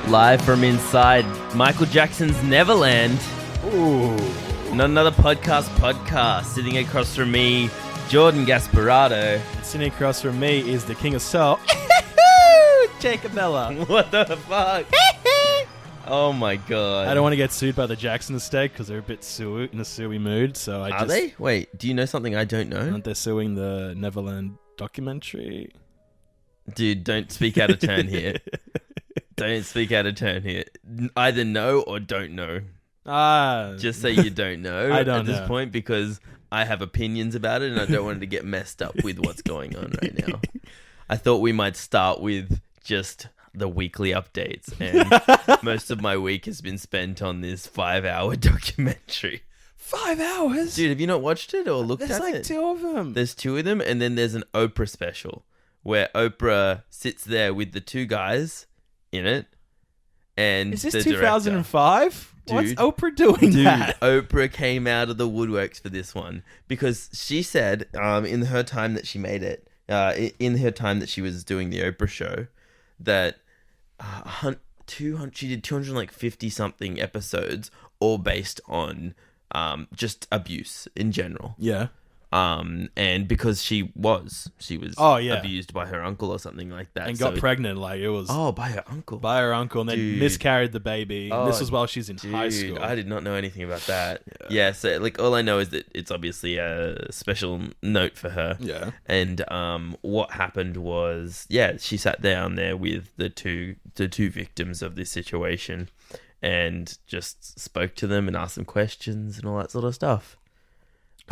Live from inside Michael Jackson's Neverland. Ooh. Not another podcast. Sitting across from me, Jordan Gasparado. Sitting across from me is the King of Soul, Jacob Miller. What the fuck? Oh my god. I don't want to get sued by the Jackson estate because they're a bit in a suey mood. So Are they? Wait, do you know something I don't know? Aren't they suing the Neverland documentary? Dude, don't speak out of turn here. Don't speak out of turn here. Either know or don't know. Just say you don't know I don't at this know. point because I have opinions about it and I don't want it to get messed up with what's going on right now. I thought we might start with just the weekly updates, and most of my week has been spent on this 5-hour documentary. 5 hours? Dude, have you not watched it or looked at it? There's like 2 of them. There's 2 of them, and then there's an Oprah special where Oprah sits there with the 2 guys in it, and Is this the 2005? What's Dude. Oprah doing that? Oprah came out of the woodworks for this one because she said in her time that she made it, in her time that she was doing the Oprah show, that she did 250 something episodes, all based on just abuse in general. Yeah. And because she was abused by her uncle or something like that, And got pregnant, like it was by her uncle. by her uncle, and then Dude. miscarried the baby. Oh, This was while she's in high school. I did not know anything about that. Yeah, so like all I know is that it's obviously a special note for her. Yeah. And what happened was, she sat down there with the two victims of this situation and just spoke to them and asked them questions and all that sort of stuff.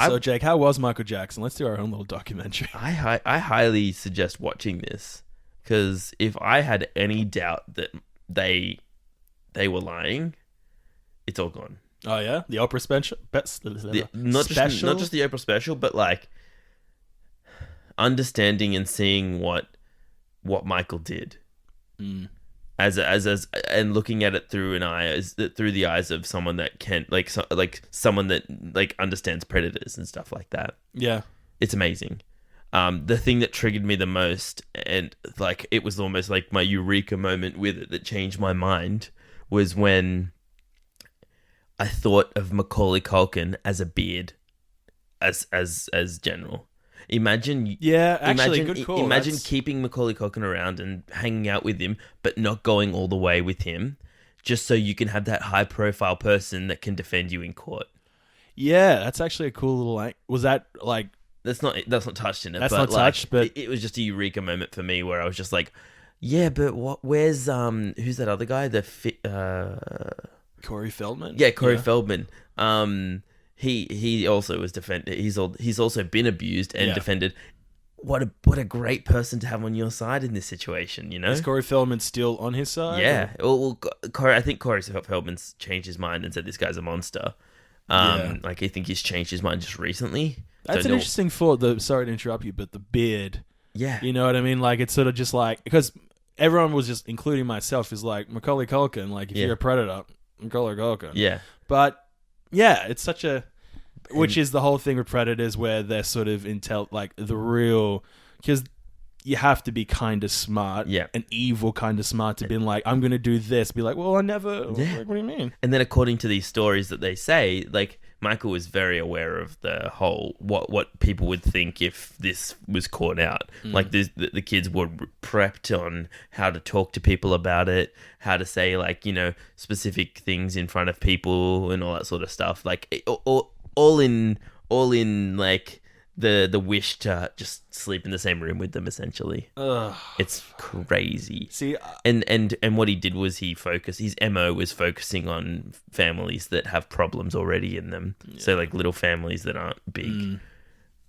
So, Jake, how was Michael Jackson? Let's do our own little documentary. I highly suggest watching this because if I had any doubt that they were lying, it's all gone. Oh, yeah? The Oprah special? Not just the Oprah special, but like understanding and seeing what Michael did, as and looking at it through the eyes of someone that can someone that like understands predators and stuff like that. Yeah, it's amazing. The thing that triggered me the most, and like it was almost like my eureka moment with it that changed my mind, was when I thought of Macaulay Culkin as a beard, as general. Imagine good call. Imagine keeping Macaulay Culkin around and hanging out with him, but not going all the way with him, just so you can have that high-profile person that can defend you in court. Yeah, that's actually a cool little. Was that like? That's not touched in it. That's but not touched, but it was just a eureka moment for me where I was just like, yeah, but what? Where's who's that other guy? Corey Feldman. Yeah, Corey Feldman. He also was defended. He's also been abused and defended. What a great person to have on your side in this situation, you know? Is Corey Feldman still on his side? Yeah. Well, I think Corey Feldman's changed his mind and said this guy's a monster. Like I think he's changed his mind just recently. That's an interesting thought. Sorry to interrupt you, but the beard. Yeah. You know what I mean? Like it's sort of just like, because everyone was just, including myself, is like Macaulay Culkin. Like if you're a predator, Macaulay Culkin. Yeah. But yeah, it's such a. Which is the whole thing with predators, where they're sort of like the real, because you have to be kind of smart, an evil kind of smart to be like, I'm going to do this. Be like, well, I never. Yeah. Like, what do you mean? And then according to these stories that they say, like Michael was very aware of the whole what people would think if this was caught out. Like the kids were prepped on how to talk to people about it, how to say like specific things in front of people and all that sort of stuff. Like all in like the wish to just sleep in the same room with them, essentially. Ugh. It's crazy. See, and what he did was his MO was focusing on families that have problems already in them. Yeah. So like little families that aren't big.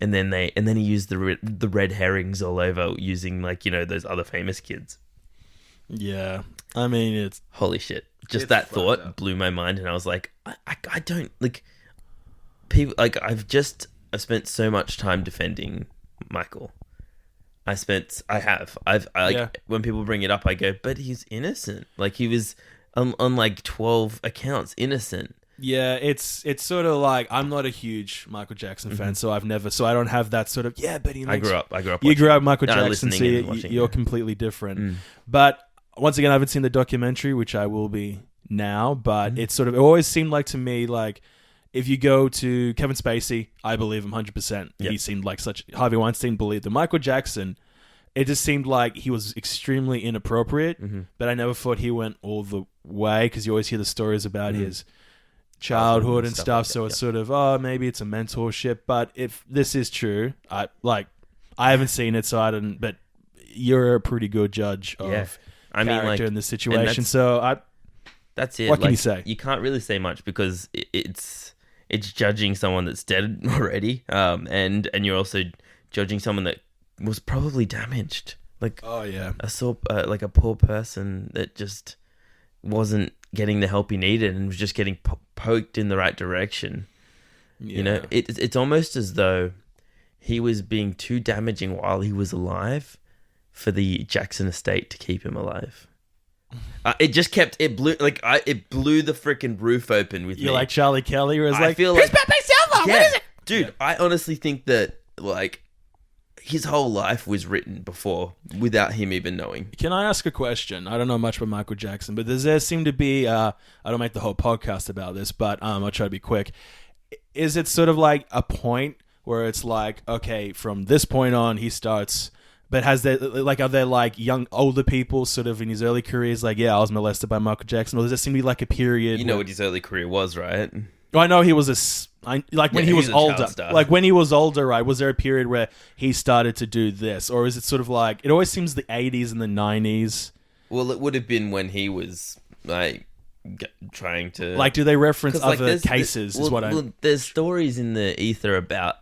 And then he used the red herrings all over, using like those other famous kids. Yeah, I mean it's holy shit. Just that thought blew my mind, and I was like, I don't like people like I've spent so much time defending Michael. When people bring it up, I go, but he's innocent. Like he was on like 12 accounts innocent. Yeah, it's sort of like I'm not a huge Michael Jackson fan, so I don't have that sort of but he I grew up. You grew up Michael Jackson, so listening you're completely different. But once again, I haven't seen the documentary, which I will be now. But it always seemed like to me like if you go to Kevin Spacey, I believe him 100%. Yep. He seemed like such Harvey Weinstein believed him. Michael Jackson, it just seemed like he was extremely inappropriate. But I never thought he went all the way because you always hear the stories about his childhood and stuff, like so it's sort of maybe it's a mentorship, but if this is true, I haven't seen it, so I don't. But you're a pretty good judge of character in this situation, so that's it. What can you say? You can't really say much because it's judging someone that's dead already, and you're also judging someone that was probably damaged, like a poor person that just wasn't getting the help he needed and was just getting poked in the right direction. You know, it's almost as though he was being too damaging while he was alive for the Jackson estate to keep him alive. It blew the freaking roof open with me. You're like Charlie Kelly, or I feel like Pepe Silva. What is it, dude? I honestly think that like his whole life was written before without him even knowing. Can I ask a question? I don't know much about Michael Jackson, but does there seem to be, I don't make the whole podcast about this, but I'll try to be quick. Is it sort of like a point where it's like, okay, from this point on, he starts, but are there like young, older people sort of in his early careers, like, I was molested by Michael Jackson, or does there seem to be like a period? You know what his early career was, right? I know he was when he was older. Like when he was older, right? Was there a period where he started to do this, or is it sort of like it always seems the 80s and the 90s? Well, it would have been when he was like trying to do they reference other cases? There's stories in the ether about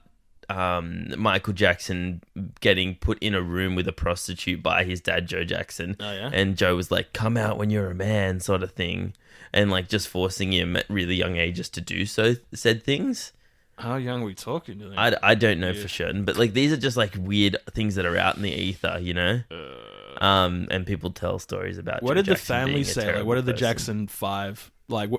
Michael Jackson getting put in a room with a prostitute by his dad, Joe Jackson. Oh yeah, and Joe was like, "Come out when you're a man," sort of thing. And like just forcing him at really young ages to do said things. How young are we talking to them? I don't know for certain, but like these are just like weird things that are out in the ether, you know. And people tell stories about. What Joe did the Jackson family say? Like, what did the Jackson 5 like?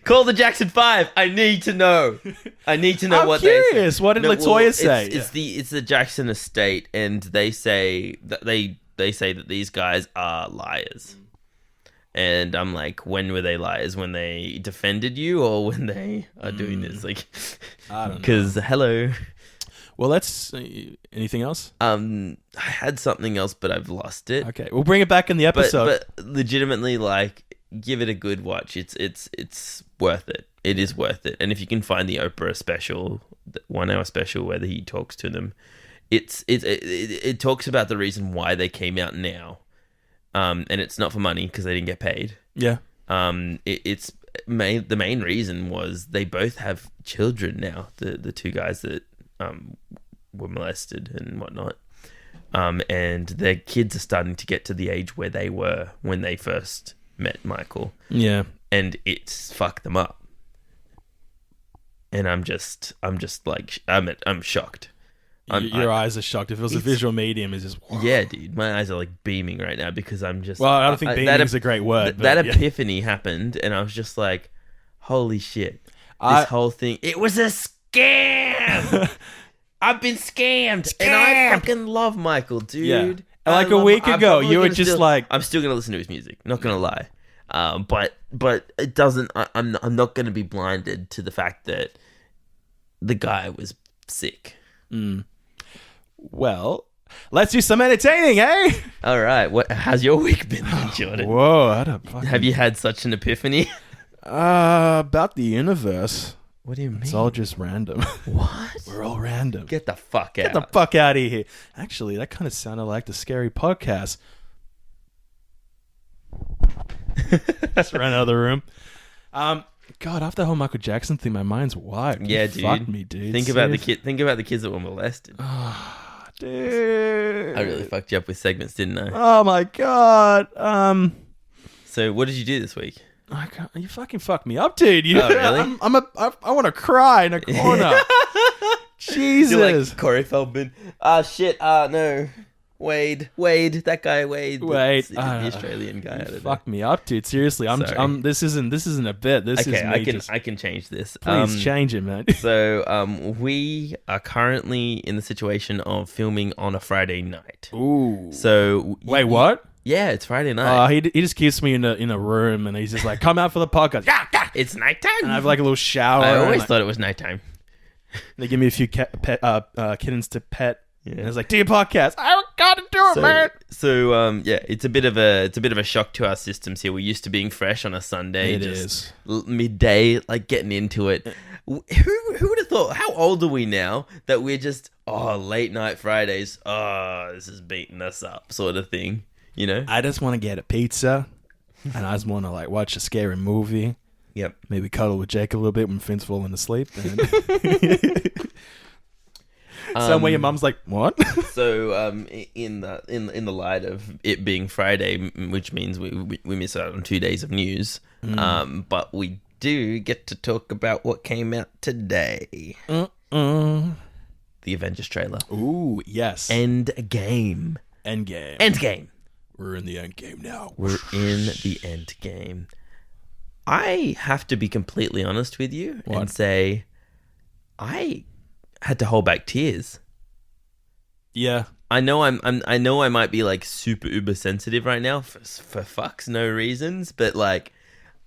Call the Jackson 5. I need to know. I need to know I'm what curious. they say. What did Latoya say? It's the Jackson estate, and they say that they say that these guys are liars. And I'm like, when were they liars? When they defended you, or when they are doing this? Like, I don't know. Because hello. Well, let's. Anything else? I had something else, but I've lost it. Okay, we'll bring it back in the episode. But legitimately, like, give it a good watch. It's worth it. It is worth it. And if you can find the Oprah special, the 1 hour special where he talks to them, it talks about the reason why they came out now. And it's not for money because they didn't get paid. Yeah. The main reason was they both have children now. The two guys that were molested and whatnot, and their kids are starting to get to the age where they were when they first met Michael. Yeah. And it's fucked them up. And I'm just like I'm shocked. Your eyes are shocked. If it was a visual medium, it's just... Whoa. Yeah, dude. My eyes are like beaming right now because I'm just... Well, I don't think beaming is a great word. That epiphany happened and I was just like, holy shit. This whole thing... It was a scam! I've been scammed! And I fucking love Michael, dude. Yeah. Like a week ago, you were just like... I'm still going to listen to his music. Not going to lie. But it doesn't... I'm not going to be blinded to the fact that the guy was sick. Well, let's do some entertaining, eh? All right. How's your week been, Jordan? Whoa, have you had such an epiphany? About the universe. What do you mean? It's all just random. What? We're all random. Get the fuck out. Get the fuck out of here. Actually, that kind of sounded like the scary podcast. Just ran out of the room. God, after the whole Michael Jackson thing, my mind's wide. Yeah, dude. Fuck me, dude. Think about the kids that were molested. Oh, dude. I really fucked you up with segments, didn't I? Oh my god. So, what did you do this week? You fucking fucked me up, dude. Oh, really? I want to cry in a corner. Jesus. You're like Corey Feldman. Shit. No. Wade, that guy Wade, the Australian guy. Fuck me up, dude. Seriously, this isn't a bit. This is me. I can change this. Please change it, man. So, we are currently in the situation of filming on a Friday night. Ooh. So wait, what? Yeah, it's Friday night. He just keeps me in a room, and he's just like, "Come out for the podcast." It's nighttime. And I have like a little shower. I always thought it was nighttime. They give me a few kittens to pet. Yeah. And it's like, do your podcast. I gotta do it, man. So it's a bit of a shock to our systems here. We're used to being fresh on a Sunday. It is midday, like getting into it. Who would have thought? How old are we now that we're just late night Fridays? This is beating us up, sort of thing. You know, I just want to get a pizza, and I just want to like watch a scary movie. Yep. Maybe cuddle with Jake a little bit when Finn's falling asleep. And somewhere your mum's like, what? So in the light of it being Friday, which means we miss out on 2 days of news, but we do get to talk about what came out today. The Avengers trailer. Ooh, yes. Endgame. We're in the end game now. We're in the end game. I have to be completely honest with you and say I had to hold back tears. Yeah. I know I know I might be like super uber sensitive right now for fucks no reasons, but like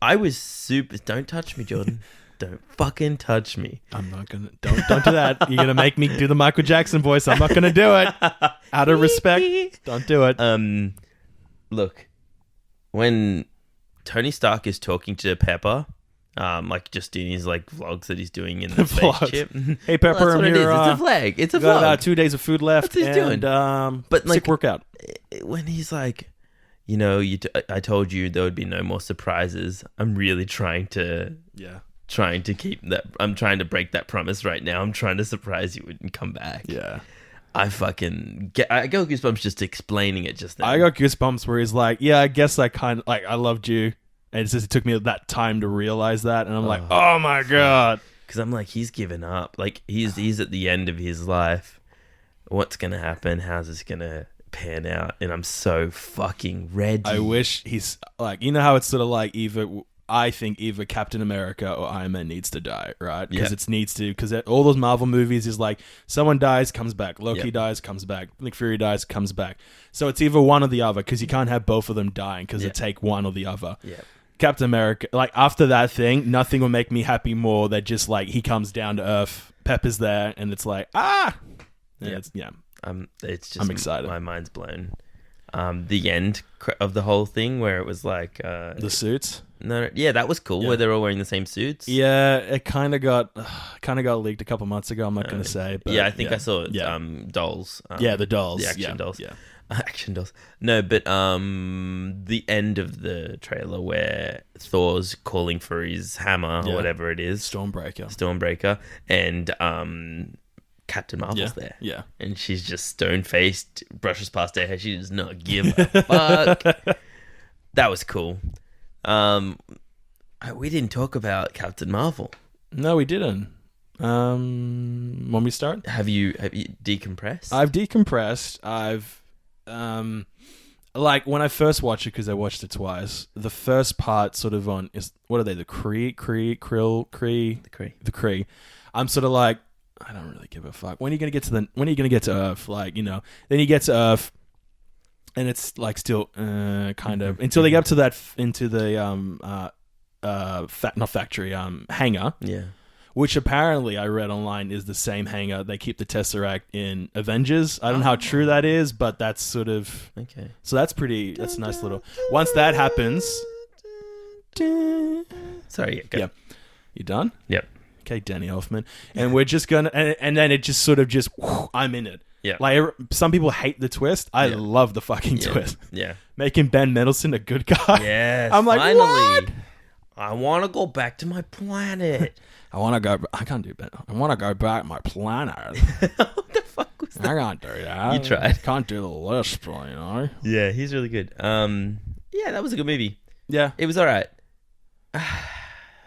I was super. Don't touch me, Jordan. Don't fucking touch me. I'm not gonna. Don't do that. You're gonna make me do the Michael Jackson voice. I'm not gonna do it. Out of respect, don't do it. Look, when Tony Stark is talking to Pepper, like just in his like vlogs that he's doing in the spaceship. Hey Pepper, I'm here. It's a flag. It's a vlog. Got 2 days of food left. What's he doing? But like, sick workout. When he's like, you know, I told you there would be no more surprises. I'm really trying to keep that. I'm trying to break that promise right now. I'm trying to surprise you and come back. Yeah. I got goosebumps just explaining it just now. I got goosebumps where he's like, yeah, I guess I kind of, like, I loved you. And it's just, it took me that time to realize that. And I'm like, oh my God. Because I'm like, he's given up. Like, he's at the end of his life. What's going to happen? How's this going to pan out? And I'm so fucking ready. I wish he's, like, you know how it's sort of like I think either Captain America or Iron Man needs to die, right? Because because all those Marvel movies is like someone dies, comes back. Loki dies, comes back. Nick Fury dies, comes back. So it's either one or the other because you can't have both of them dying because it take one or the other. Yeah. Captain America, like after that thing, nothing will make me happy more than just like he comes down to Earth, Pepper's there, and it's like it's just I'm excited. My mind's blown. The end of the whole thing where it was like the suits. No, yeah, that was cool. Where they're all wearing the same suits. Yeah, it kind of got leaked a couple months ago. I'm not going to say, but I think I saw it. Dolls. The dolls, the action dolls. Yeah, action dolls. No, but the end of the trailer where Thor's calling for his hammer or whatever it is, Stormbreaker, and Captain Marvel's there. Yeah. And she's just stone-faced, brushes past her hair. She does not give a fuck. That was cool. We didn't talk about Captain Marvel. No, we didn't. When we start? Have you decompressed? I've decompressed. I've like when I first watched it, because I watched it twice, the first part sort of is what are they? The Kree. I'm sort of like, I don't really give a fuck. When are you gonna get to Earth? Like, you know, then you get to Earth, and it's like still kind of until they get up to that into the hangar. Yeah. Which apparently I read online is the same hangar they keep the Tesseract in Avengers. I don't know how true that is, but that's sort of okay. So that's a nice little. Once that happens, sorry, go. Yeah, you done? Yep. Okay, Danny Elfman, and we're just gonna, and then it just sort of just, I'm in it. Yeah. Like some people hate the twist. I love the fucking twist. Yeah. Making Ben Mendelsohn a good guy. Yes. I'm like, finally. What? I want to go back to my planet. I want to go. I can't do Ben. I want to go back to my planet. What the fuck was that? I can't do that. You tried. Can't do the lisp, you know. Yeah, he's really good. Yeah, that was a good movie. Yeah, it was all right.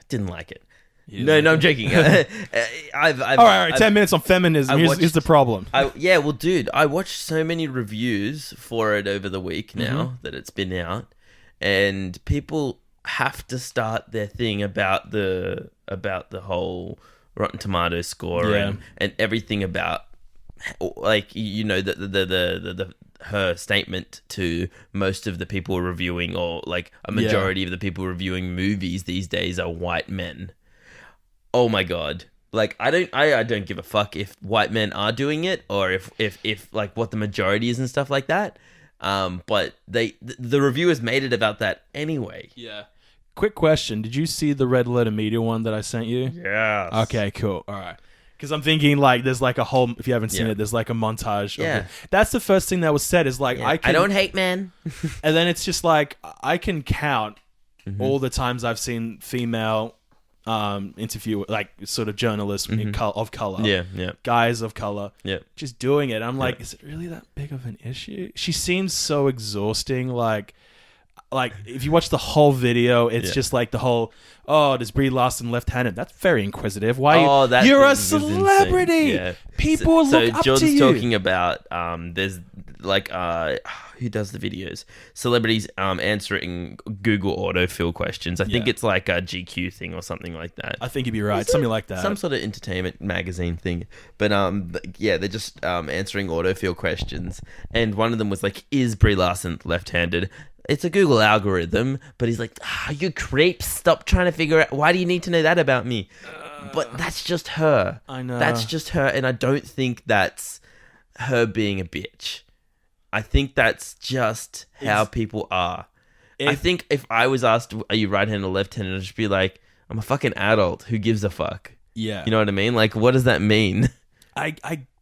Didn't like it. No, I'm joking. I've all right. 10 minutes on feminism. Here's the problem. Well, dude, I watched so many reviews for it over the week now that it's been out, and people have to start their thing about the whole Rotten Tomatoes score and everything about, like, you know, the her statement to most of the people reviewing, or like a majority of the people reviewing movies these days, are white men. Oh my god. Like, I don't give a fuck if white men are doing it, or if like what the majority is and stuff like that. But the reviewers made it about that anyway. Yeah. Quick question. Did you see the Red Letter Media one that I sent you? Yes. Okay, cool. All right. Because I'm thinking, like, there's like a whole, if you haven't seen it, there's like a montage. Yeah. That's the first thing that was said is like, I don't hate men. And then it's just like, I can count all the times I've seen female interview, like, sort of journalists of color. Guys of color. Just doing it. I'm like, is it really that big of an issue? She seems so exhausting. Like, if you watch the whole video, it's just like the whole, does Brie Larson left-handed? That's very inquisitive. Why? You're a celebrity. Yeah. People look up John's to you. Talking about there's like who does the videos? Celebrities answering Google autofill questions. I think it's like a GQ thing or something like that. I think you'd be right. Something like that. Some sort of entertainment magazine thing. But they're just answering autofill questions, and one of them was like, "Is Brie Larson left-handed?" It's a Google algorithm, but he's like, you creeps, stop trying to figure out, why do you need to know that about me? But that's just her. I know. That's just her, and I don't think that's her being a bitch. I think that's just how people are. I think if I was asked, are you right-handed or left-handed, I'd just be like, I'm a fucking adult. Who gives a fuck? Yeah. You know what I mean? Like, what does that mean? I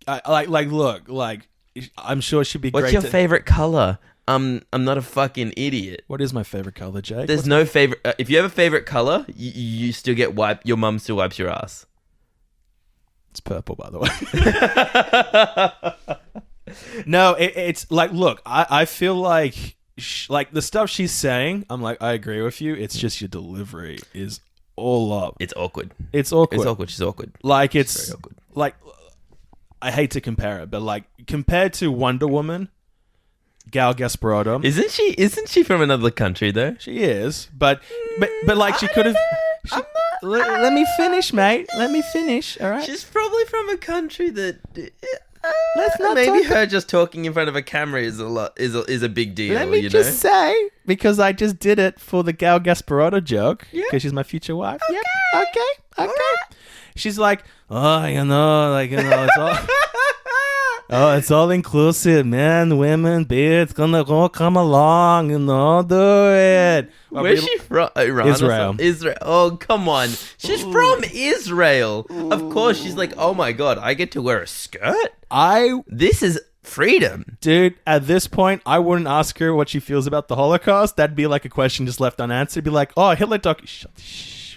look, like, I'm sure she'd be great. What's your favorite color? I'm not a fucking idiot. What is my favorite color, Jake? There's no favorite. If you have a favorite color, you still get wiped. Your mum still wipes your ass. It's purple, by the way. No, it's like, look, I feel like the stuff she's saying, I'm like, I agree with you. It's just your delivery is all up. It's awkward. It's awkward. It's awkward. She's awkward. Like, it's very awkward. Like, I hate to compare it, but like, compared to Wonder Woman, Gal Gadot. Isn't she from another country though? She is, but like, she could have. Let me finish, mate. Let me finish. All right. She's probably from a country that. Let's not maybe her just talking in front of a camera is a big deal. Let me just say, because I just did it for the Gal Gadot joke, because she's my future wife. Okay. Yeah. Okay. She's like, it's all. Oh, it's all inclusive, man, women, it's gonna all come along, do it. Where's she from? Iran? Israel. Israel. Oh, come on. She's from Israel. Of course, she's like, oh my god, I get to wear a skirt? This is freedom. Dude, at this point, I wouldn't ask her what she feels about the Holocaust. That'd be like a question just left unanswered. Be like, Hitler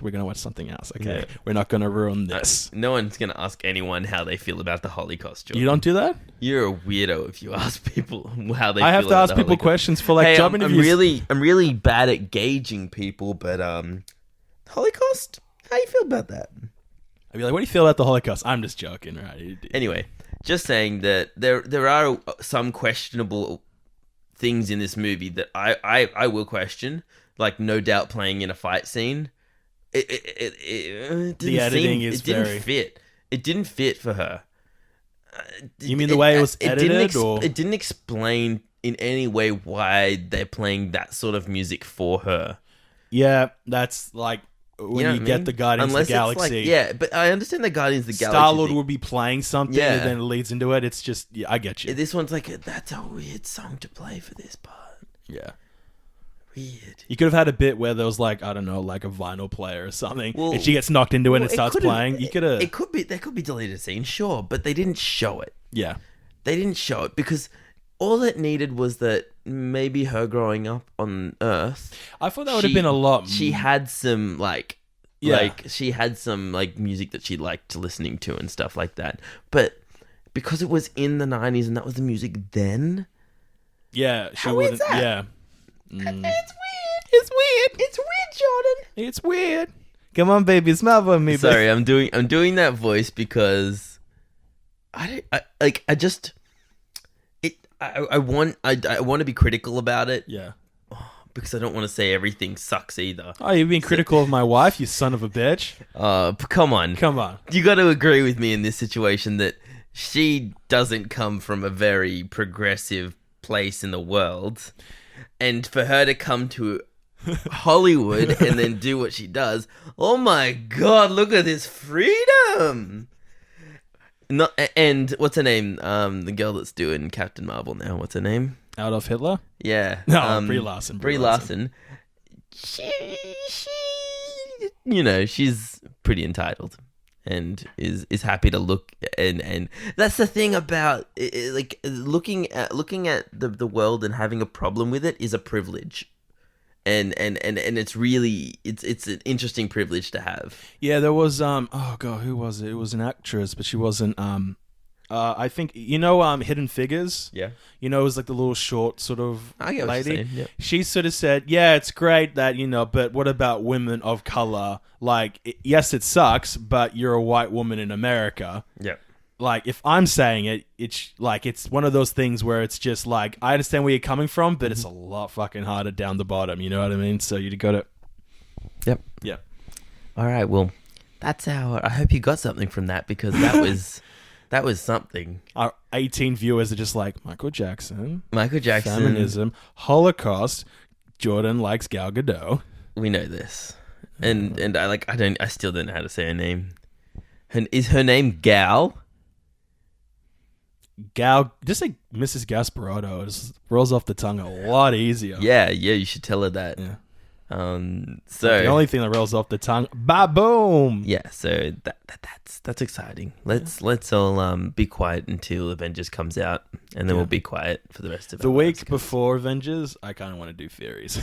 we're going to watch something else, okay? Yeah. We're not going to ruin this. No one's going to ask anyone how they feel about the Holocaust, Jordan. You don't do that? You're a weirdo if you ask people how they feel about the Holocaust. I have to ask people questions for, like, job interviews. I'm really bad at gauging people, but Holocaust? How do you feel about that? I'd be like, what do you feel about the Holocaust? I'm just joking, right? Anyway, just saying that there are some questionable things in this movie that I will question, like No Doubt playing in a fight scene. It didn't fit. It didn't fit for her. You mean the way it was edited? It didn't explain in any way why they're playing that sort of music for her. Yeah, that's like when you get the Guardians of the Galaxy. But I understand the Guardians of the Galaxy. Star-Lord would be playing something and then it leads into it. It's just, I get you. This one's like, that's a weird song to play for this part. Yeah. Weird. You could have had a bit where there was like, I don't know, like a vinyl player or something, and she gets knocked into it and it starts playing. You could have. There could be deleted scenes, sure, but they didn't show it. Yeah, they didn't show it because all it needed was that maybe her growing up on Earth. I thought that would have been a lot. She had some she had some like music that she liked listening to and stuff like that, but because it was in the 90s and that was the music then. Yeah, how is that? Yeah. It's weird. It's weird, Jordan. It's weird. Come on, baby, smile for me. Sorry, baby. I'm doing that voice because I want to be critical about it. Yeah. Because I don't want to say everything sucks either. Oh, you're being critical of my wife, you son of a bitch. Come on. You got to agree with me in this situation that she doesn't come from a very progressive place in the world. And for her to come to Hollywood and then do what she does, oh my God, look at this freedom. And what's her name? The girl that's doing Captain Marvel now. What's her name? Adolf Hitler? Yeah. No, Brie Larson. Brie Larson. She, she's pretty entitled and is happy to look and that's the thing about like looking at the world and having a problem with it is a privilege. And it's really it's an interesting privilege to have. Yeah, there was oh god, who was it? It was an actress, but she wasn't I think Hidden Figures. Yeah, it was like the little short sort of lady. What you're saying. Yep. She sort of said, "Yeah, it's great that but what about women of color? Like, yes, it sucks, but you're a white woman in America." Yeah. Like, if I'm saying it, it's like it's one of those things where it's just like I understand where you're coming from, but it's a lot fucking harder down the bottom. You know what I mean? So you got to. Yep. Yeah. All right. Well, that's our. I hope you got something from that because that was. That was something. Our 18 viewers are just like, Michael Jackson, feminism, Holocaust, Jordan likes Gal Gadot. We know this. And I still don't know how to say her name. Is her name Gal? Gal, just say Mrs. Gasparotto. It just rolls off the tongue a lot easier. Yeah, you should tell her that. Yeah. So the only thing that rolls off the tongue, ba-boom. Yeah, so that's exciting. Let's all be quiet until Avengers comes out, and then we'll be quiet for the rest of the week before Avengers. I kind of want to do theories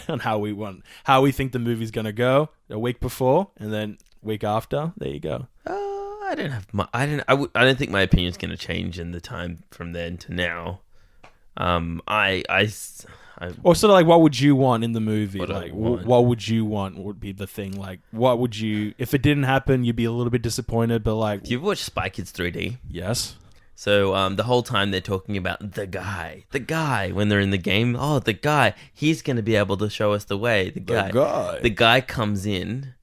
on how we think the movie's gonna go. A week before, and then week after. There you go. I don't think my opinion's gonna change in the time from then to now. Or sort of like, what would you want in the movie? What what would you want would be the thing. Like, what would you... If it didn't happen, you'd be a little bit disappointed, but like... You've watched Spy Kids 3D? Yes. So the whole time they're talking about the guy, when they're in the game. Oh, the guy. He's going to be able to show us the way. The guy comes in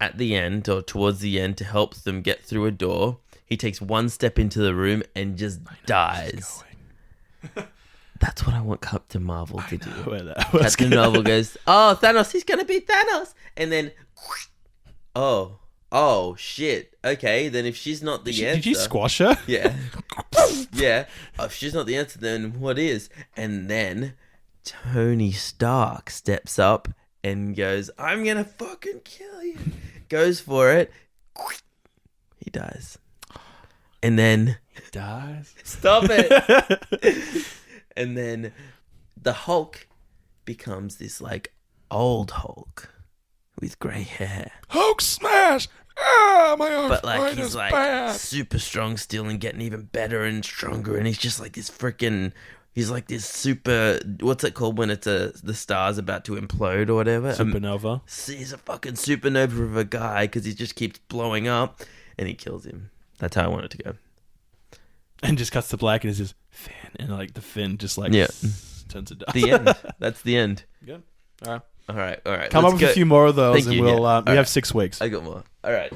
at the end or towards the end to help them get through a door. He takes one step into the room and just dies. That's what I want Captain Marvel to do. Captain Marvel goes, "Oh, Thanos, he's going to be Thanos." And then, oh, shit. Okay, then if she's not the answer... Did you squash her? Yeah. Yeah. If she's not the answer, then what is? And then Tony Stark steps up and goes, "I'm going to fucking kill you." Goes for it. He dies. And then... He dies? Stop it. And then the Hulk becomes this like old Hulk with grey hair. Hulk smash! Ah, my arm. But like he's like bad. Super strong still and getting even better and stronger. And he's just like this freaking. He's like this super. What's it called when it's the star's about to implode or whatever? Supernova. He's a fucking supernova of a guy because he just keeps blowing up, and he kills him. That's how I want it to go. And just cuts to black and it's just fin, and like the fin just like turns to dust. The end. That's the end. Good. All right. Come up with a few more of those, and we'll. We have 6 weeks. I got more. All right.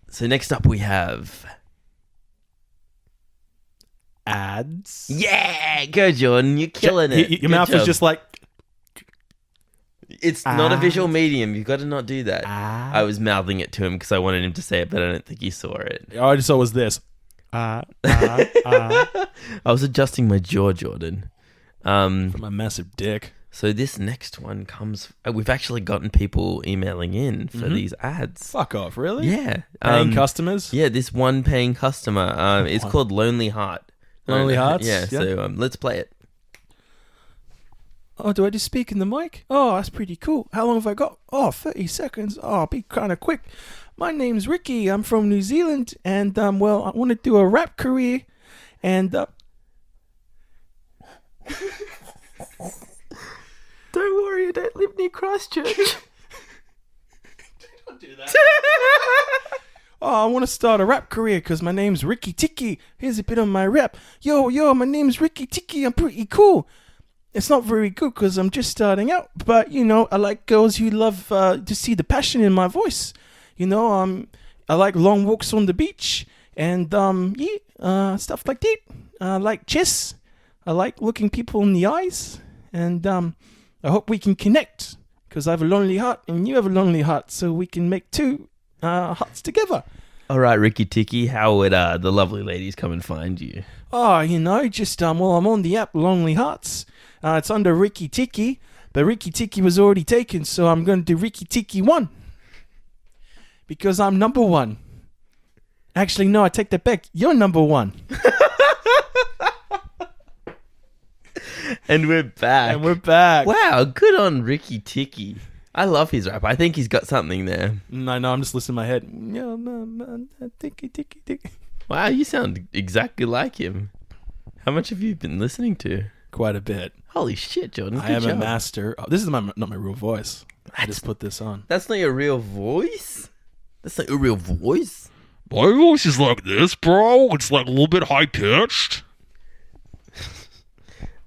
So next up we have ads. Yeah, go Jordan. You're killing it. Your mouth is just like. It's not a visual medium. You've got to not do that. I was mouthing it to him because I wanted him to say it, but I don't think he saw it. All I just saw was this. I was adjusting my jaw, Jordan. From my massive dick. So this next one comes... We've actually gotten people emailing in for these ads. Fuck off, really? Yeah. Paying customers? Yeah, this one paying customer. It's called Lonely Heart. Lonely Hearts? Yeah, so let's play it. Oh, do I just speak in the mic? Oh, that's pretty cool. How long have I got? Oh, 30 seconds. Oh, I'll be kind of quick. My name's Ricky. I'm from New Zealand, and well, I want to do a rap career, and don't worry, I don't live near Christchurch. I want to start a rap career because my name's Ricky Tiki. Here's a bit of my rap. Yo, my name's Ricky Tiki. I'm pretty cool. It's not very good because I'm just starting out. But, I like girls who love to see the passion in my voice. I like long walks on the beach and, stuff like that. I like chess. I like looking people in the eyes. And I hope we can connect because I have a lonely heart and you have a lonely heart. So we can make two hearts together. All right, Ricky Tiki, how would the lovely ladies come and find you? Oh, just, I'm on the app Lonely Hearts. It's under Ricky Tiki, but Ricky Tiki was already taken, so I'm going to do Ricky Tiki 1. Because I'm number 1. Actually, no, I take that back. You're number 1. And we're back. Wow, good on Ricky Tiki. I love his rap. I think he's got something there. No, I'm just listening in my head. Tiki, tiki, tiki. Wow, you sound exactly like him. How much have you been listening to? Quite a bit. Holy shit, Jordan. I am a master. Oh, this is not my real voice. I just put this on. That's not your real voice? That's not your real voice? My voice is like this, bro. It's like a little bit high-pitched.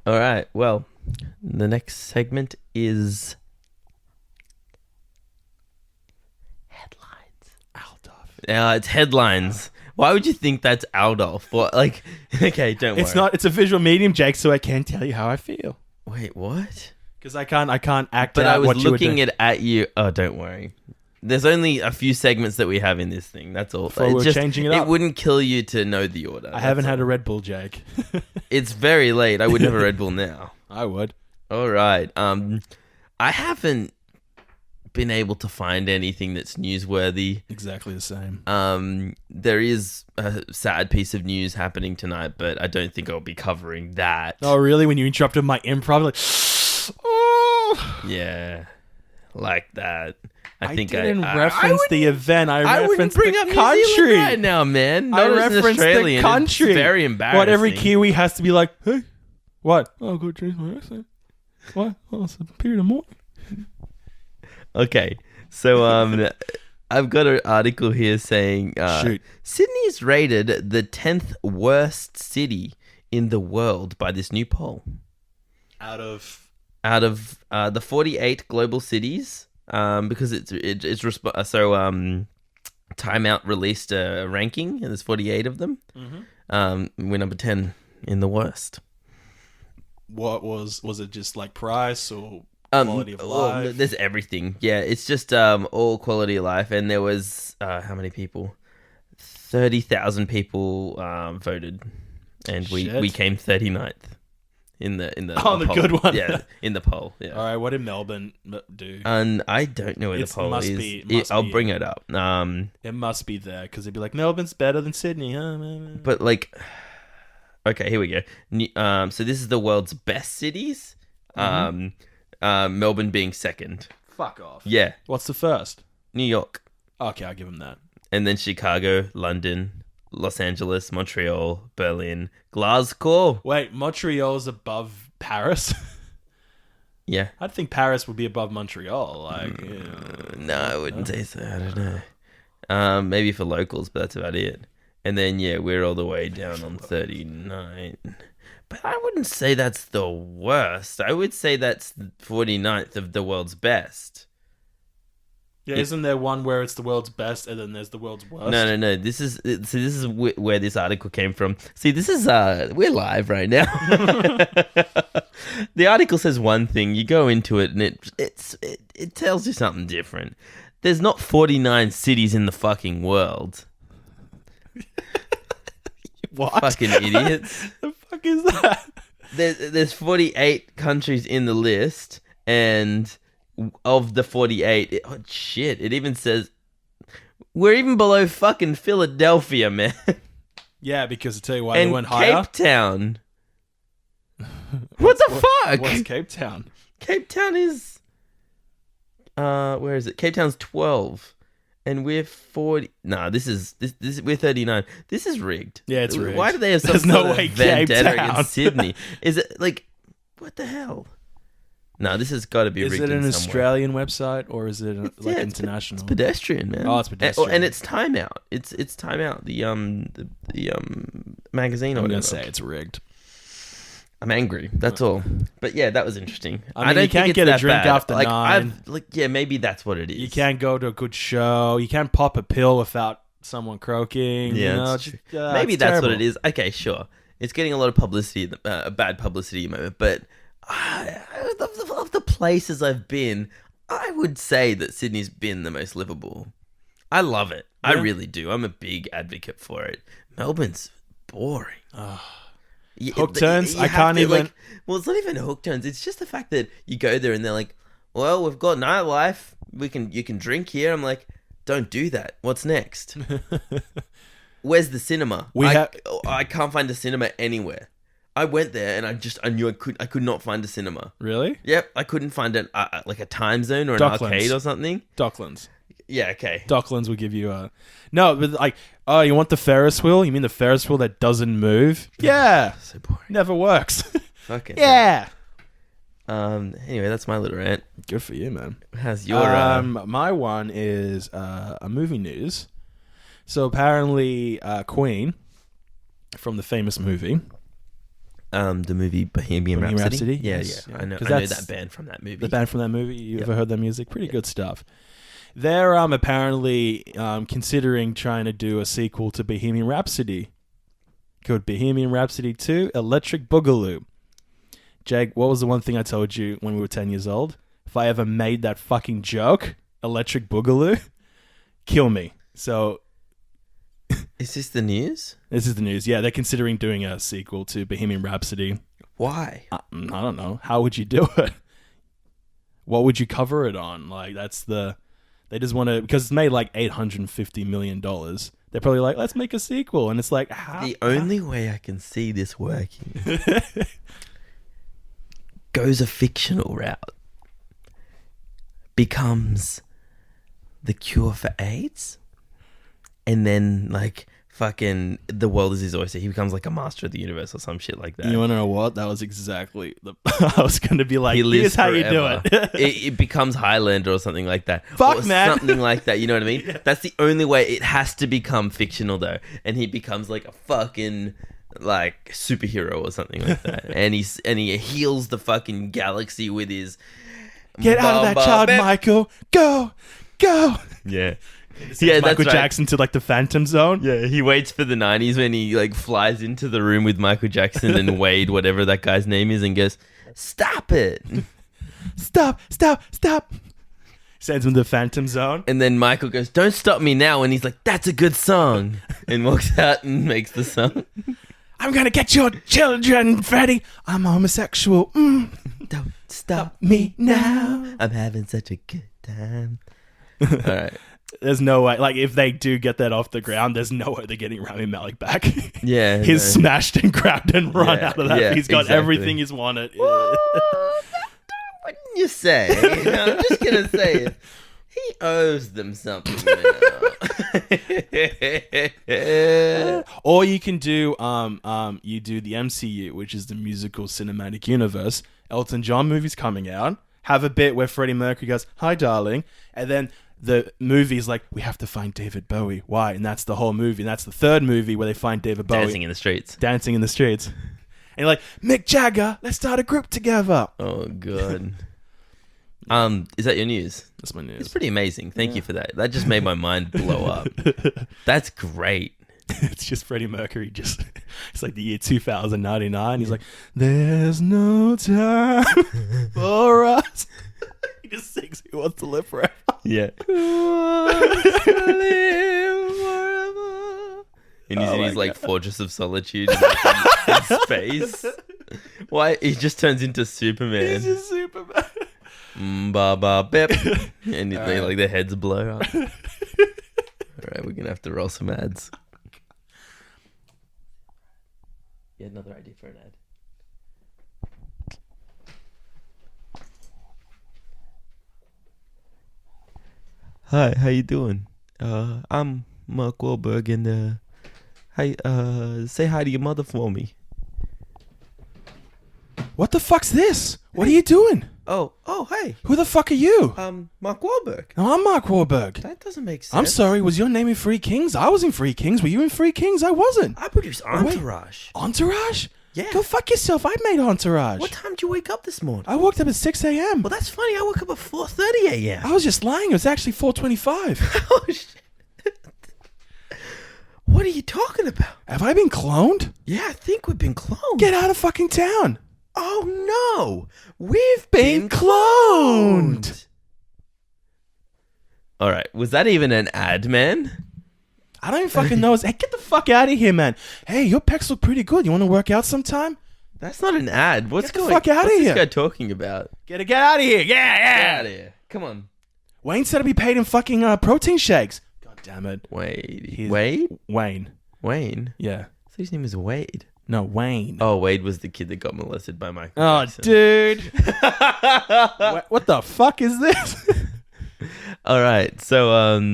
All right, well, the next segment is... it's headlines. Why would you think that's Aldolf? What? Like, okay, don't worry. It's not. It's a visual medium, Jake. So I can't tell you how I feel. Wait, what? Because I can't act but out I was what you were looking doing. at you. Oh, don't worry. There's only a few segments that we have in this thing. That's all. We're changing it up. It wouldn't kill you to know the order. I haven't had a Red Bull, Jake. It's very late. I would have a Red Bull now. I would. All right. I haven't been able to find anything that's newsworthy. Exactly the same. There is a sad piece of news happening tonight, but I don't think I'll be covering that. Oh, really? When you interrupted my improv, like, oh, yeah, like that. I didn't reference the event. I referenced bring the up country New Zealand right now, man. Not I as an referenced Australian. the country. It's very embarrassing. What every Kiwi has to be like, hey, what? Oh, go change my accent. What? Oh, it's a period of morning. Okay, so I've got an article here saying Sydney is rated the 10th worst city in the world by this new poll. Out of the 48 global cities, because Time Out released a ranking, and there's 48 of them. Mm-hmm. We're number 10 in the worst. What was it? Just like price or quality of life? There's everything. Yeah, it's just all quality of life. And there was how many people? 30,000 people voted, and we came 39th in the the poll. good one. Yeah, in the poll. Yeah. All right, what did Melbourne do? And I don't know where the poll is. I'll bring it up. It must be there because they'd be like, Melbourne's better than Sydney, huh? But like, okay, here we go. So this is the world's best cities. Mm-hmm. Melbourne being second. Fuck off. Yeah. What's the first? New York. Okay, I'll give him that. And then Chicago, London, Los Angeles, Montreal, Berlin, Glasgow. Wait, Montreal's above Paris? Yeah. I'd think Paris would be above Montreal. No, I wouldn't say so. I don't know. Maybe for locals, but that's about it. And then, yeah, we're all the way down on 39. But I wouldn't say that's the worst. I would say that's 49th of the world's best. Yeah, isn't there one where it's the world's best and then there's the world's worst? No. This is where this article came from. See, this is we're live right now. The article says one thing. You go into it and it tells you something different. There's not 49 cities in the fucking world. What? Fucking idiots. The fuck is that? There's 48 countries in the list, and of the 48, it even says we're even below fucking Philadelphia, man. Yeah, because I tell you why and they went higher. Cape Town. What the fuck? What's Cape Town? Cape Town is where is it? Cape Town's 12. And we're 40. Nah, this is we're 39. This is rigged. Yeah, it's rigged. Why do they have some There's sort no of way vendetta Cape Town. against Sydney? Is it like, what the hell? No, this has got to be Is rigged it an in some way. Australian website or is it international? It's pedestrian, man. Oh, it's pedestrian. And it's Time Out. It's Time Out. The magazine. I'm or gonna whatever. say it's rigged. I'm angry. That's all. But yeah, that was interesting. I mean, don't you can't think get it's a drink that bad. after like, 9. Yeah, maybe that's what it is. You can't go to a good show. You can't pop a pill without someone croaking. Yeah, you know, that's true. Maybe it's that's terrible. what it is. Okay, sure. It's getting a lot of publicity, bad publicity at the moment. But of the places I've been, I would say that Sydney's been the most livable. I love it. I really do. I'm a big advocate for it. Melbourne's boring. Hook turns? I can't even... well, it's not even hook turns. It's just the fact that you go there and they're like, well, we've got nightlife. You can drink here. I'm like, don't do that. What's next? Where's the cinema? I can't find a cinema anywhere. I went there and I knew I could not find a cinema. Really? Yep, I couldn't find like a time zone or an Docklands. arcade or something. Docklands. Yeah, okay. Docklands will give you a... No, but like, oh, you want the Ferris wheel? You mean the Ferris wheel that doesn't move? Yeah. So boring. Never works. Fucking yeah. Anyway, that's my little rant. Good for you, man. How's your... My one is a movie news. So apparently Queen, from the famous movie... the movie Bohemian Rhapsody? Yeah, Yes, yeah. I know that's that band from that movie. The band from that movie. You ever heard that music? Pretty good stuff. They're apparently considering trying to do a sequel to Bohemian Rhapsody called Bohemian Rhapsody 2 Electric Boogaloo. Jake, what was the one thing I told you when we were 10 years old? If I ever made that fucking joke, Electric Boogaloo, kill me. So... Is this the news? This is the news. Yeah, they're considering doing a sequel to Bohemian Rhapsody. Why? I don't know. How would you do it? What would you cover it on? Like, that's the... They just want to... Because it's made like $850 million. They're probably like, let's make a sequel. And it's like, how? The only way I can see this working goes a fictional route. Becomes the cure for AIDS. And then, like, fucking the world is his oyster. He becomes like a master of the universe or some shit like that. You want to know what? That was exactly the... I was going to be like, here's how you do it. It becomes Highlander or something like that. Fuck, or man. Something like that, you know what I mean? Yeah. That's the only way. It has to become fictional, though. And he becomes like a fucking... like superhero or something like that. and he heals the fucking galaxy with his... Get out of that child, Michael. Go. Yeah. Yeah, Michael Jackson to like the Phantom Zone. Yeah, he waits for the 90s when he like flies into the room with Michael Jackson and Wade, whatever that guy's name is, and goes, "Stop it! Stop! Sends him to the Phantom Zone, and then Michael goes, "Don't stop me now!" And he's like, "That's a good song," and walks out and makes the song. I'm gonna get your children, Freddy. I'm homosexual. Don't stop me now. I'm having such a good time. All right. There's no way. Like, if they do get that off the ground, the's no way they're getting Rami Malek back. Yeah. He's smashed and grabbed and run out of that. Yeah, he's got exactly. everything he's wanted. Wouldn't you say? I'm just going to say it. He owes them something now. Or you can do, you do the MCU, which is the musical cinematic universe. Elton John movie's coming out. Have a bit where Freddie Mercury goes, "Hi, darling," and then the movie's like, we have to find David Bowie. Why? And that's the whole movie. And that's the third movie where they find David Bowie. Dancing in the streets. And you're like, Mick Jagger, let's start a group together. Oh, God. Is that your news? That's my news. It's pretty amazing. Thank you for that. That just made my mind blow up. That's great. It's just Freddie Mercury. It's like the year 2099. He's like, there's no time for us. He just sings Who Wants to Live Forever. Yeah. Who wants to live forever? And he's in his like Fortress of Solitude in space. Why? He just turns into Superman. He's just Superman. Ba ba bip. And like their heads blow up. All right, we're gonna have to roll some ads. Yeah, another idea for an ad. Hi, how you doing? I'm Mark Wahlberg, and say hi to your mother for me. What the fuck's this? What are you doing? Hey. Who the fuck are you? Mark Wahlberg. No, I'm Mark Wahlberg. That doesn't make sense. I'm sorry, was your name in Free Kings? I was in Free Kings. Were you in Free Kings? I wasn't. I produced Entourage. Entourage? Yeah. Go fuck yourself. I made Entourage. What time did you wake up this morning? I woke up at 6 a.m. Well, that's funny. I woke up at 4:30 a.m. I was just lying. It was actually 4:25. Oh, shit. What are you talking about? Have I been cloned? Yeah, I think we've been cloned. Get out of fucking town. Oh, no. We've been cloned. All right. Was that even an ad, man? I don't even fucking know. Hey, get the fuck out of here, man. Hey, your pecs look pretty good. You want to work out sometime? That's not an ad. What's Get the fuck out of here. What's this guy talking about? Get out of here. Yeah. Get out of here. Come on. Wayne said to be paid in fucking protein shakes. God damn it. Wade. Wayne. Wayne? Yeah. So his name is Wade. No, Wayne. Oh, Wade was the kid that got molested by Michael Jackson. Dude. What the fuck is this? All right. So,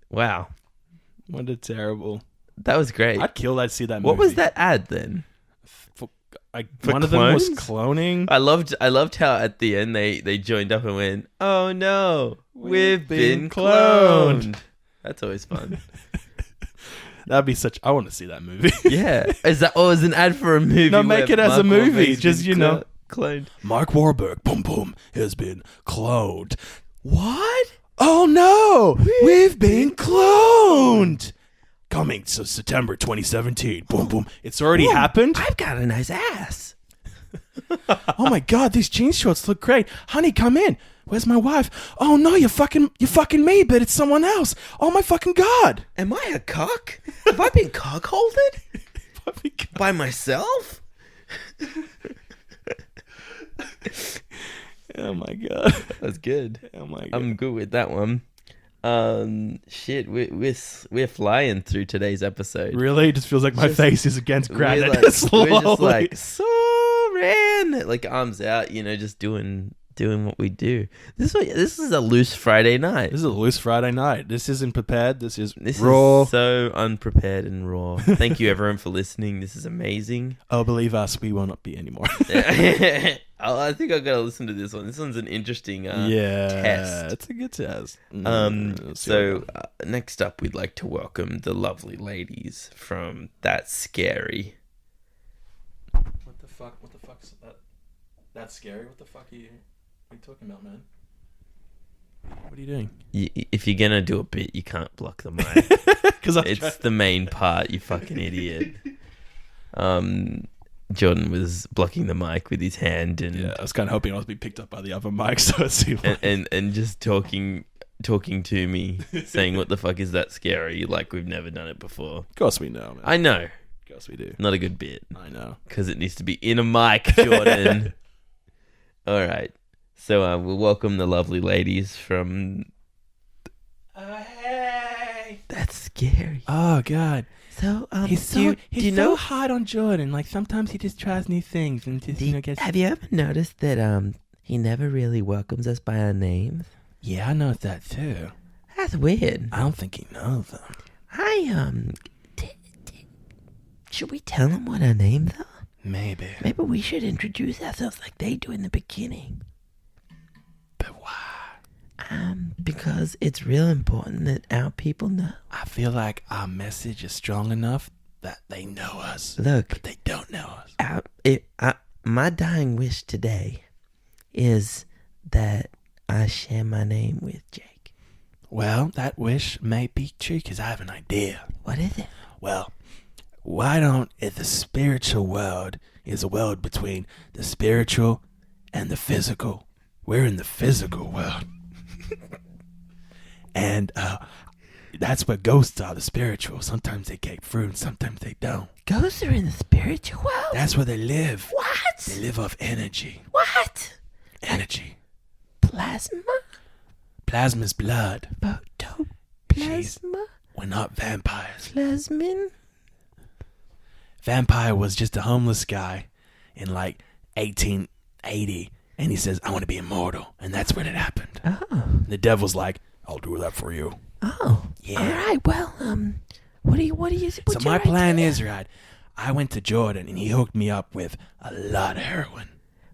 wow. What a terrible. That was great. I'd kill that, see that movie. What was that ad then? For For one of them was clones? cloning. I loved how at the end they joined up and went, "Oh no, we've been cloned." That's always fun. That'd be such. I want to see that movie. Yeah, is that as an ad for a movie? No, make it as a movie. Just cloned. Mark Wahlberg, boom boom, has been cloned. What? Oh no, we've been cloned. Coming to September 2017. Boom boom. It's already happened. I've got a nice ass. Oh my god, these jean shorts look great. Honey, come in. Where's my wife? Oh no, you're fucking me, but it's someone else. Oh my fucking god. Am I a cock? Have I been cock-holded? By myself? Oh my god. That's good. Oh my god. I'm good with that one. Shit, we're flying through today's episode. Really? It just feels like my face is against granite. We're just like soaring, like arms out, just doing what we do. This is a loose Friday night. This is a loose Friday night. This isn't prepared. This is raw. Is so unprepared and raw. Thank you everyone for listening. This is amazing. Oh, believe us, we will not be anymore. I think I've got to listen to this one. This one's an interesting test. It's a good test. So next up, we'd like to welcome the lovely ladies from That's Scary. What the fuck's that? That's scary? What the fuck are you talking about, man? What are you doing? If you're gonna do a bit, you can't block the mic. Because it's the main part, you fucking idiot. Jordan was blocking the mic with his hand, and I was kind of hoping I was being picked up by the other mic, so it seemed like... and just talking to me, saying, "What the fuck is that scary?" Like we've never done it before. Of course we know, man. I know. Of course we do. Not a good bit. I know. Because it needs to be in a mic, Jordan. All right. So we'll welcome the lovely ladies from... Hey! That's scary. Oh, God. So, he's so hard on Jordan. Like, sometimes he just tries new things and just, gets... Have you ever noticed that he never really welcomes us by our names? Yeah, I noticed that too. That's weird. I don't think he knows them. Should we tell him what our names are? Maybe we should introduce ourselves like they do in the beginning. But why? Because it's real important that our people know. I feel like our message is strong enough that they know us. Look, but they don't know us. My dying wish today is that I share my name with Jake. Well, that wish may be true because I have an idea. What is it? Well, why don't, if the spiritual world is a world between the spiritual and the physical, we're in the physical world. And that's where ghosts are, the spiritual. Sometimes they take fruit, sometimes they don't. Ghosts are in the spiritual world? That's where they live. What? They live off energy. What? Energy. Plasma? Plasma's blood. Protoplasma? Jeez, we're not vampires. Plasmin? Vampire was just a homeless guy in like 1880. And he says, I want to be immortal. And that's when it happened. Oh. The devil's like, I'll do that for you. Oh. Yeah. All right. Well, what do you So my plan is, right, I went to Jordan and he hooked me up with a lot of heroin.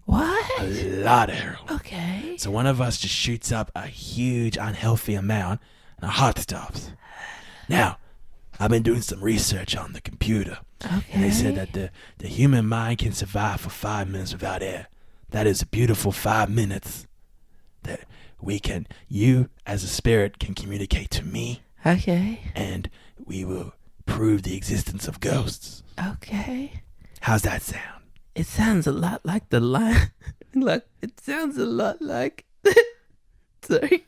What? A lot of heroin. Okay. So one of us just shoots up a huge unhealthy amount and our heart stops. Now, I've been doing some research on the computer. Okay. And they said that the human mind can survive for 5 minutes without air. That is a beautiful 5 minutes that you as a spirit can communicate to me. Okay. And we will prove the existence of ghosts. Okay. How's that sound? It sounds a lot like the line. It sounds a lot like. Sorry.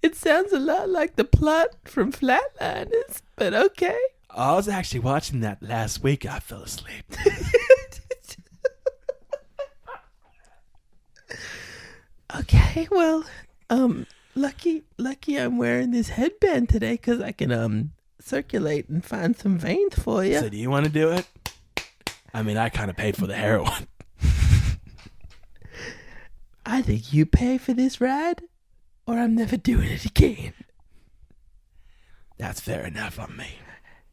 It sounds a lot like the plot from Flatliners, but okay. I was actually watching that last week. I fell asleep. Okay, well, lucky I'm wearing this headband today because I can circulate and find some veins for you. So do you want to do it? I mean, I kind of paid for the heroin. I think you pay for this ride, or I'm never doing it again. That's fair enough on me.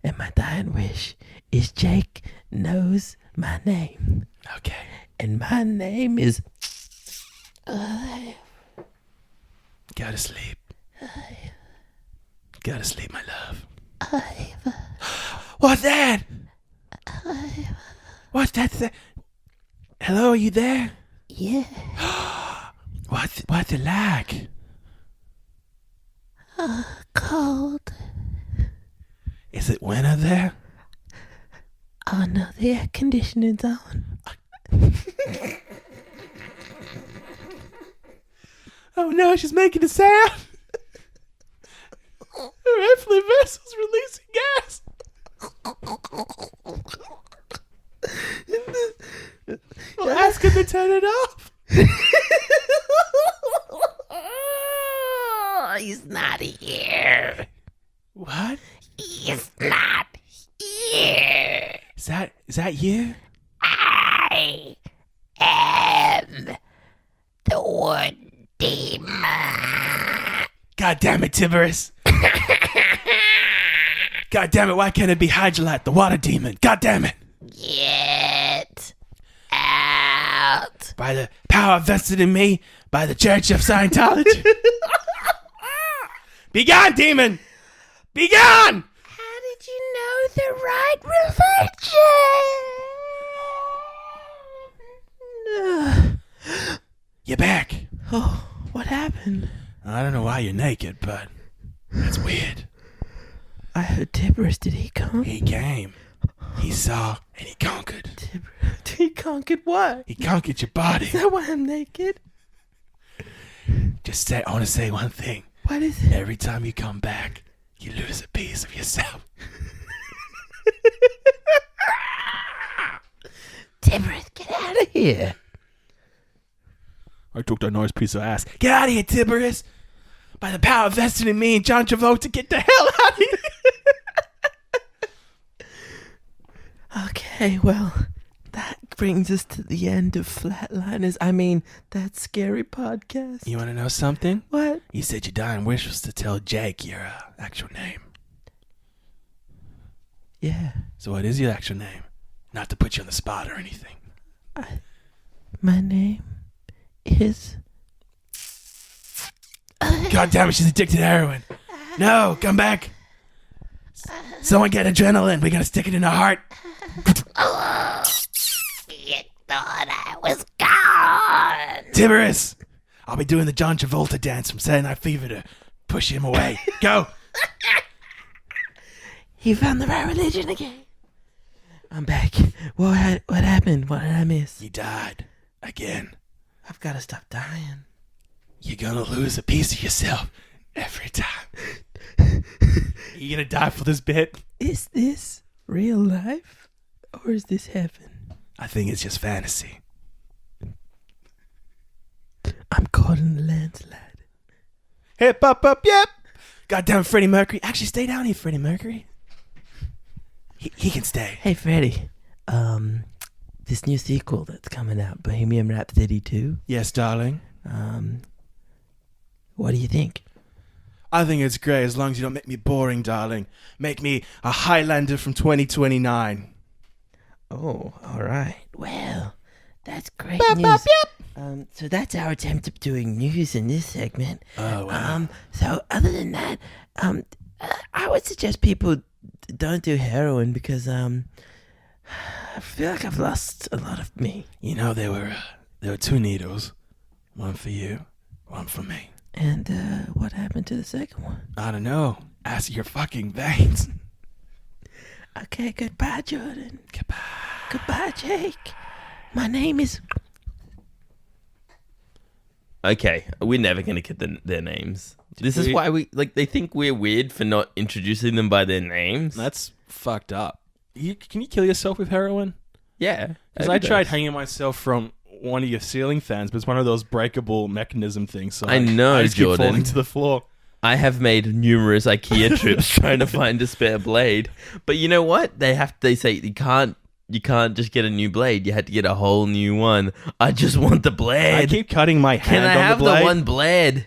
And my dying wish is Jake knows my name. Okay. And my name is... Go to sleep. Go to sleep, my love. What's that? What's that? Hello, are you there? Yeah. What's it like? Cold. Is it winter there? Oh no, the air conditioning's on. Oh no, she's making a sound. Her effluent vessel's releasing gas. Well, ask him to turn it off. He's not here. What? He's not here. Is that you? I am the one demon. God damn it, Tiberius. God damn it, why can't it be Hydrolite, the water demon? God damn it. Get out. By the power vested in me by the Church of Scientology. Be gone, demon! Be gone! How did you know the right religion? You're back. Oh, what happened? I don't know why you're naked, but that's weird. I heard Tiberius. Did he come? He came. He saw and he conquered. He conquered what? He conquered your body. Is that why I'm naked? Just say, I want to say one thing. What is it? Every time you come back, you lose a piece of yourself. Tiberius, get out of here. I took that nice piece of ass. Get out of here, Tiberius. By the power vested in me and John Travolta, get the hell out of here. Okay, well, that brings us to the end of Flatliners. I mean, that scary podcast. You want to know something? What? You said your dying wish was to tell Jake your actual name. Yeah. So what is your actual name? Not to put you on the spot or anything. My name is... God damn it, she's addicted to heroin. No, come back. Someone get adrenaline. We gotta stick it in her heart. You thought I was gone. Tiberius, I'll be doing the John Travolta dance from Saturday Night Fever to push him away. Go. He found the right religion again. I'm back. What happened? What did I miss? You died. Again. I've got to stop dying. You're gonna lose a piece of yourself every time. You gonna die for this bit? Is this real life? Or is this heaven? I think it's just fantasy. I'm caught in the landslide. Hip, up, yep. Goddamn Freddie Mercury. Actually, stay down here, Freddie Mercury. He can stay. Hey, Freddie. This new sequel that's coming out, Bohemian Rhapsody 2. Yes, darling. What do you think? I think it's great as long as you don't make me boring, darling. Make me a Highlander from 2029. Oh, all right. Well, That's great news. So that's our attempt at doing news in this segment. Oh, wow. So other than that, I would suggest people don't do heroin because I feel like I've lost a lot of me. You know, there were 2 needles. One for you, one for me. And what happened to the second one? I don't know. Ask your fucking veins. Okay, goodbye, Jordan. Goodbye. Goodbye, Jake. My name is... Okay, we're never going to get their names. This is why they think we're weird for not introducing them by their names. That's fucked up. Can you kill yourself with heroin? Yeah. Because I tried hanging myself from one of your ceiling fans, but it's one of those breakable mechanism things. So I know, I just Jordan. keep falling to the floor. I have made numerous IKEA trips trying to find a spare blade. But you know what? They say you can't just get a new blade. You had to get a whole new one. I just want the blade. I keep cutting my hand Can I on have the blade. the one blade?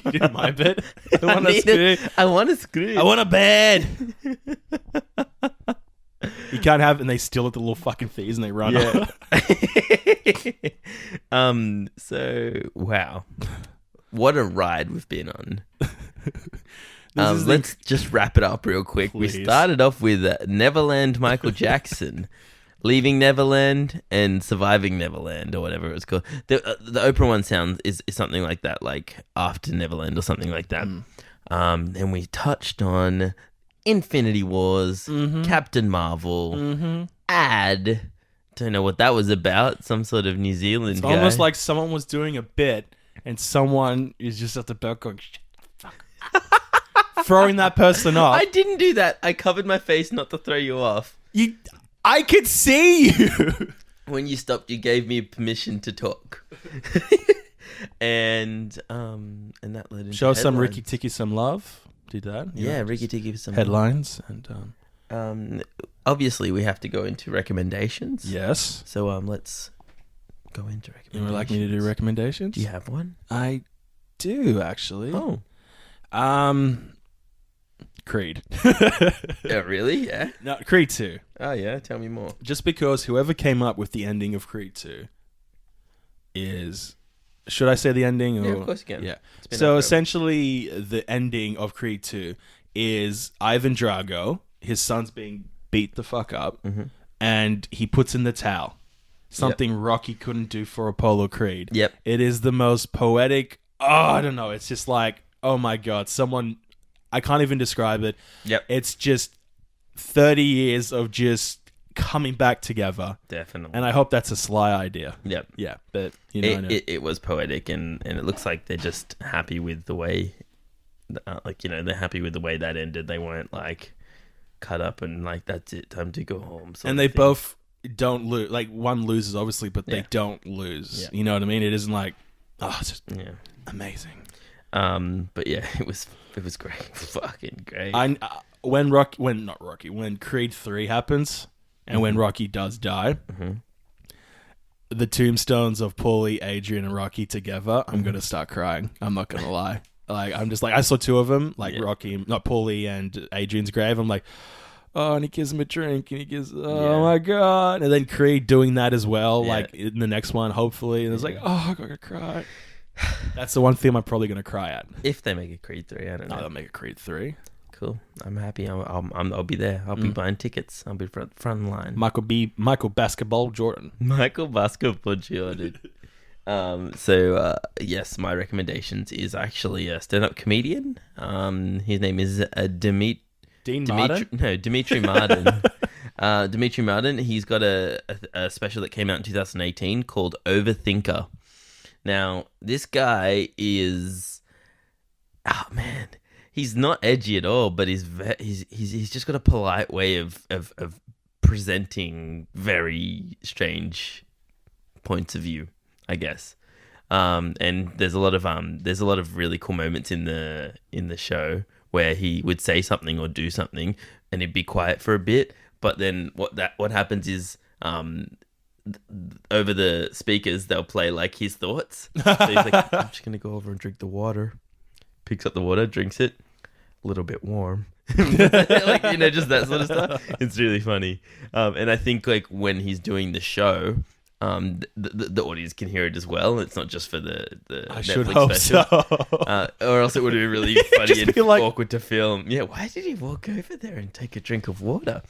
You did my bit. I want a screw. I want a screw. I want a bed. You can't have, and they steal at the little fucking fees and they run off. So wow, what a ride we've been on. Let's just wrap it up real quick. Please. We started off with Neverland Michael Jackson, Leaving Neverland, and Surviving Neverland, or whatever it was called. The Oprah one is something like that, like After Neverland or something like that. And we touched on Infinity Wars, Captain Marvel, Ad. Don't know what that was about. Some sort of New Zealand guy. Almost like someone was doing a bit and someone is just at the back going, shit, fuck. Throwing that person off. I didn't do that. I covered my face not to throw you off. I could see you. When you stopped, you gave me permission to talk. and that led into Show some headlines. Ricky Tikki some love. Did that? Yeah, Ricky Tikki for some headlines and obviously we have to go into recommendations. yes. So let's go into recommendations. You would like me to do recommendations? Do you have one? I do actually. Oh. Creed. Yeah, really? Yeah. No, Creed 2. Oh yeah, tell me more. Just because whoever came up with the ending of Creed 2 is... Should I say the ending? Or? Yeah, of course you can. Yeah. It's been So up essentially, the ending of Creed 2 is Ivan Drago, his son's being beat the fuck up, and he puts in the towel. Something Rocky couldn't do for Apollo Creed. Yep. It is the most poetic... Oh, I don't know. It's just like, oh my God, someone... I can't even describe it. Yep. It's just 30 years of just coming back together. Definitely. And I hope that's a Sly idea. Yep. Yeah, but you know, It was poetic, and it looks like they're just happy with the way, they're happy with the way that ended. They weren't like cut up and like that's it, time to go home. And they both don't lose. Like one loses obviously, but they don't lose. Yeah. You know what I mean? It isn't like, oh, it's just amazing. But yeah, it was great, fucking great. When Creed 3 happens, and when Rocky does die, the tombstones of Paulie, Adrian, and Rocky together, I'm gonna start crying. I'm not gonna lie. Like I'm just like I saw 2 of them, like Rocky, not Paulie and Adrian's grave. I'm like, oh, and he gives him a drink, and he gives, oh my God, and then Creed doing that as well, like in the next one, hopefully, and it's like, oh, I'm gonna cry. That's the one thing I'm probably gonna cry at. If they make a Creed 3, I don't know. No, they'll make a Creed 3. Cool. I'm happy. I'll be there. I'll be buying tickets. I'll be front line. Michael Basketball Jordan. Michael Basketball Jordan. Yes, my recommendations is actually a stand-up comedian. His name is Dimitri Martin. Dimitri Martin. He's got a special that came out in 2018 called Overthinker. Now, this guy is, oh man, he's not edgy at all, but he's just got a polite way of presenting very strange points of view, I guess. And there's a lot of really cool moments in the show where he would say something or do something and he'd be quiet for a bit, but then what happens is over the speakers they'll play like his thoughts. So he's like, I'm just gonna go over and drink the water. Picks up the water, drinks it, a little bit warm. Like, you know, just that sort of stuff. It's really funny. And I think like when he's doing the show, the audience can hear it as well. It's not just for the I Netflix should hope special. so. Or else it would be really funny Just and be like- awkward to film. Yeah, why did he walk over there and take a drink of water?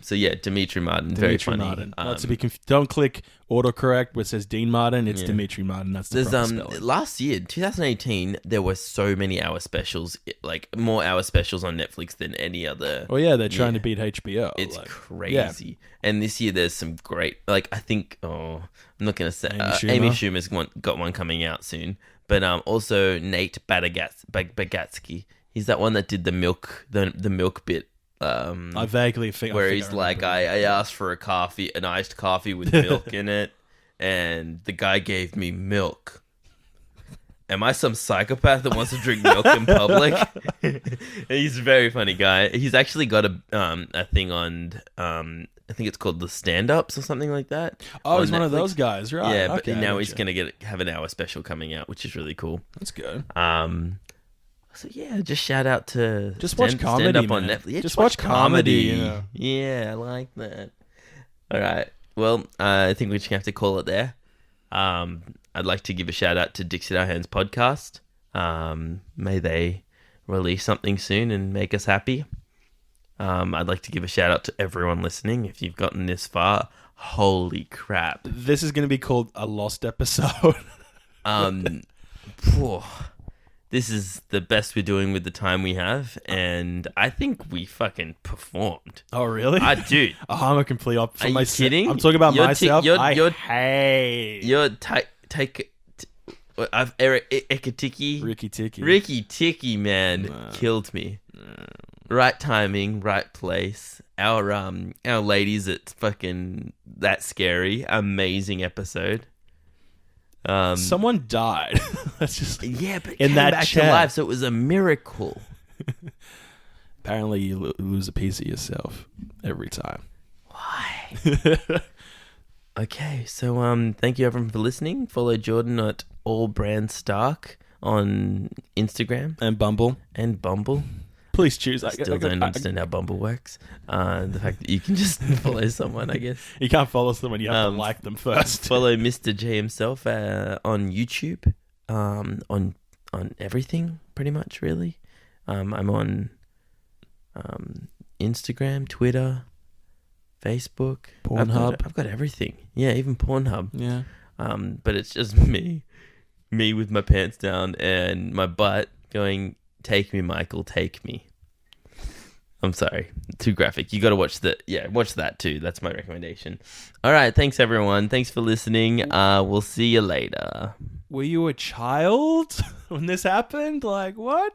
So yeah, Dimitri Martin, very Dimitri funny. Martin. Not to be don't click autocorrect where it says Dean Martin. It's Dimitri Martin. That's the proper spelling. Last year, 2018, there were so many hour specials, like more hour specials on Netflix than any other. Oh yeah, they're trying to beat HBO. It's crazy. And this year there's some great, like I think, I'm not going to say, Amy Schumer's got one coming out soon, but also Nate Bargatze. He's that one that did the milk bit. I vaguely think where he's like, I asked for an iced coffee with milk in it, and the guy gave me milk. Am I some psychopath that wants to drink milk in public? He's a very funny guy. He's actually got a thing on, I think it's called The Stand-Ups or something like that. Oh, he's one of those guys, right? Yeah, but now he's going to have an hour special coming out, which is really cool. That's good. So yeah, just shout out to watch comedy, stand up man. on Netflix. Yeah, just watch comedy. You know? Yeah, I like that. All right. Well, I think we're just gonna have to call it there. I'd like to give a shout out to Dixie Our Hands podcast. May they release something soon and make us happy. I'd like to give a shout out to everyone listening. If you've gotten this far, holy crap! This is going to be called a lost episode. This is the best we're doing with the time we have, and I think we fucking performed. Oh, really? Dude. I'm a complete opposite. Are you kidding? I'm talking about myself. I've Ricky Tiki, man, killed me. Right timing, right place. Our ladies at fucking That Scary, amazing episode. Someone died. That's just but in came that back chat. to life, so it was a miracle. Apparently, you lose a piece of yourself every time. Why? Okay, so thank you everyone for listening. Follow Jordan at allbrandstark on Instagram And Bumble. Please choose. I still don't understand how Bumble works. The fact that you can just follow someone, I guess. You can't follow someone, you have to like them first. Follow Mr. J himself on YouTube, on everything, pretty much, really. I'm on Instagram, Twitter, Facebook. Pornhub. I've got everything. Yeah, even Pornhub. Yeah. But it's just me with my pants down and my butt going, "Take me, Michael, take me." I'm sorry, too graphic. You got to watch that too. That's my recommendation. All right, thanks everyone. Thanks for listening. We'll see you later. Were you a child when this happened? Like, what?